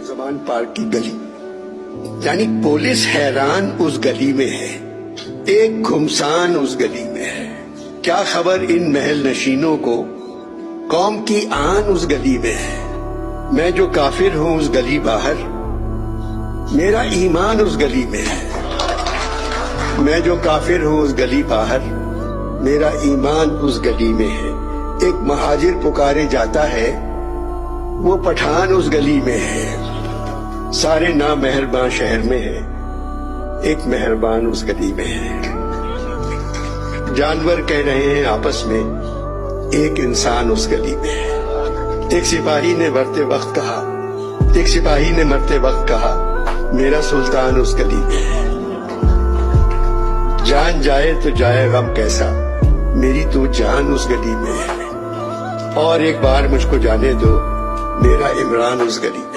زمان park کی گلی، یعنی پولیس حیران اس گلی میں ہے، ایک گھمسان اس گلی میں ہے۔ کیا خبر ان محل نشینوں کو، قوم کی آن اس گلی میں ہے۔ میں جو کافر ہوں اس گلی باہر، میرا ایمان اس گلی میں ہے۔ میں جو کافر ہوں اس گلی باہر، میرا ایمان اس گلی میں ہے۔ ایک مہاجر پکارے جاتا ہے، وہ پٹھان اس گلی میں ہے۔ سارے نامہربان شہر میں ہے، ایک مہربان اس گلی میں ہے۔ جانور کہہ رہے ہیں آپس میں، ایک انسان اس گلی میں ہے۔ ایک سپاہی نے مرتے وقت کہا، میرا سلطان اس گلی میں ہے۔ جان جائے تو جائے غم کیسا، میری تو جان اس گلی میں ہے۔ اور ایک بار مجھ کو جانے دو، میرا عمران اس گلی میں ہے۔